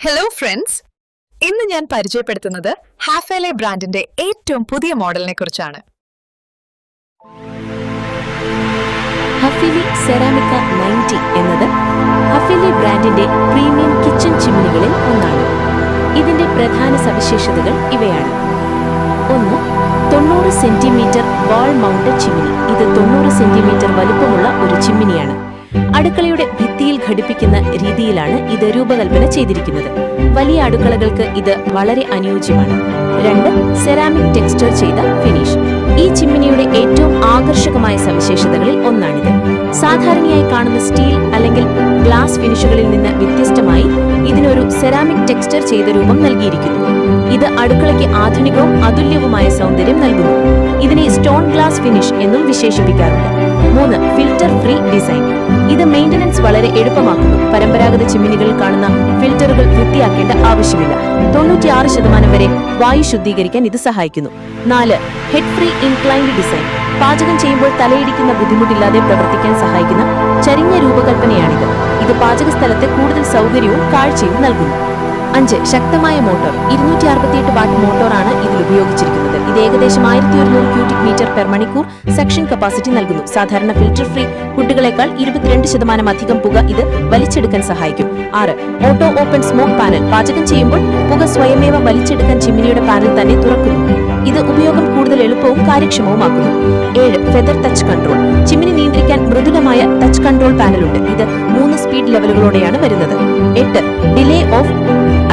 Hello friends, ഇന്ന് ഞാൻ പരിചയപ്പെടുത്തുന്നത് ഹാഫെലെ ബ്രാൻഡിന്റെ ഏറ്റവും പുതിയ മോഡലിനെ കുറിച്ചാണ്. ഹഫിലി സെറാമിക്ക 90 എന്നത് ഹഫിലി ബ്രാൻഡിന്റെ പ്രീമിയം കിച്ചൺ ചിമ്മിനികളിൽ ഒന്നാണ്. ഇതിന്റെ പ്രധാന സവിശേഷതകൾ ഇവയാണ്. 1. 90 സെന്റിമീറ്റർ വാൾ മൗണ്ടഡ് ചിമ്മിനി. ഇത് 90 സെന്റിമീറ്റർ വലുപ്പമുള്ള ഒരു ചിമ്മിനിയാണ്. അടുക്കളയുടെ ഭിത്തിയിൽ ഘടിപ്പിക്കുന്ന രീതിയിലാണ് ഇത് രൂപകൽപ്പന ചെയ്തിരിക്കുന്നത്. വലിയ അടുക്കളകൾക്ക് ഇത് വളരെ അനുയോജ്യമാണ്. 2. സെറാമിക് ടെക്സ്ചർ ചെയ്ത ഫിനിഷ്. ഈ ചിമ്മിനിയുടെ ഏറ്റവും ആകർഷകമായ സവിശേഷതകളിൽ ഒന്നാണിത്. സാധാരണയായി കാണുന്ന സ്റ്റീൽ അല്ലെങ്കിൽ ഗ്ലാസ് ഫിനിഷുകളിൽ നിന്ന് വ്യത്യസ്തമായി ഇതിനൊരു സെറാമിക് ടെക്സ്ചർ ചെയ്ത രൂപം നൽകിയിരിക്കുന്നു. ഇത് അടുക്കളയ്ക്ക് ആധുനികവും അതുല്യവുമായ സൗന്ദര്യം നൽകുന്നു. ഇതിനെ സ്റ്റോൺ ഗ്ലാസ് ഫിനിഷ് എന്നും വിശേഷിപ്പിക്കാറുണ്ട്. 3. Filter free design. ഇത് മെയിന്റനൻസ് വളരെ എളുപ്പമാക്കുന്നു. പരമ്പരാഗത ചിമ്മിനികളിൽ കാണുന്ന ഫിൽറ്ററുകൾ വൃത്തിയാക്കേണ്ട ആവശ്യമില്ല. 96% വരെ വായു ശുദ്ധീകരിക്കാൻ ഇത് സഹായിക്കുന്നു. 4. Head free inclined design. പാചകം ചെയ്യുമ്പോൾ തലയിടിക്കുന്ന ബുദ്ധിമുട്ടില്ലാതെ പ്രവർത്തിക്കാൻ സഹായിക്കുന്ന ചരിഞ്ഞ രൂപകൽപ്പനയാണിത്. ഇത് പാചക സ്ഥലത്തെ കൂടുതൽ സൗകര്യവും കാഴ്ചയും നൽകുന്നു. 5. ശക്തമായ മോട്ടോർ. 268 വാട്ട് മോട്ടോറാണ് ഇതിൽ ഉപയോഗിച്ചിരിക്കുന്നത്. ഇത് ഏകദേശം 1100 ക്യൂബിക് മീറ്റർ പെർ മണിക്കൂർ സെക്ഷൻ കപ്പാസിറ്റി നൽകുന്നു. സാധാരണ ഫിൽറ്റർ ഫ്രീ ഹുഡുകളേക്കാൾ 22% അധികം പുക ഇത് വലിച്ചെടുക്കാൻ സഹായിക്കും. 6. Auto open smoke panel. പാചകം ചെയ്യുമ്പോൾ പുക സ്വയമേവ വലിച്ചെടുക്കാൻ ചിമ്മിനിയുടെ പാനൽ തന്നെ തുറക്കുന്നു. ഇത് ഉപയോഗം കൂടുതൽ എളുപ്പവും കാര്യക്ഷമവുമാക്കുന്നു. 7. Feather touch control. ചിമ്മിനി നിയന്ത്രിക്കാൻ മൃദുലമായ ടച്ച് കൺട്രോൾ പാനലുണ്ട്. ഇത് 3 സ്പീഡ് ലെവലുകളോടെയാണ് വരുന്നത്. 8. ഡിലേ ഓഫ്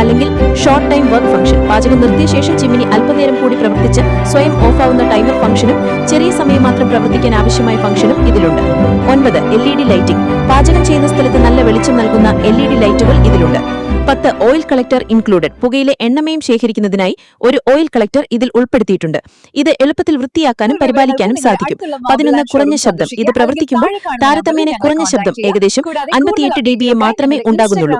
അല്ലെങ്കിൽ ഷോർട്ട് ടൈം വർക്ക് ഫംഗ്ഷൻ. പാചകം നിർത്തിയ ശേഷം ചിമ്മിനി അല്പനേരം കൂടി പ്രവർത്തിച്ച് സ്വയം ഓഫാവുന്ന ടൈമർ ഫംഗ്ഷനും ചെറിയ സമയം മാത്രം പ്രവർത്തിക്കാൻ ആവശ്യമായ ഫംഗ്ഷനും ഇതിലുണ്ട്. 9. LED lighting. പാചകം ചെയ്യുന്ന സ്ഥലത്ത് നല്ല വെളിച്ചം നൽകുന്ന LED ലൈറ്റുകൾ ഇതിലുണ്ട്. 10. Oil collector included. പുകയിലെ എണ്ണമയം ശേഖരിക്കുന്നതിനായി ഒരു ഓയിൽ കളക്ടർ ഇതിൽ ഉൾപ്പെടുത്തിയിട്ടുണ്ട്. ഇത് എളുപ്പത്തിൽ വൃത്തിയാക്കാനും പരിപാലിക്കാനും സാധിക്കും. 11. കുറഞ്ഞ ശബ്ദം. ഇത് പ്രവർത്തിക്കുമ്പോൾ താരതമ്യേന കുറഞ്ഞ ശബ്ദം, ഏകദേശം 58 dBA മാത്രമേ ഉണ്ടാകുന്നുള്ളൂ.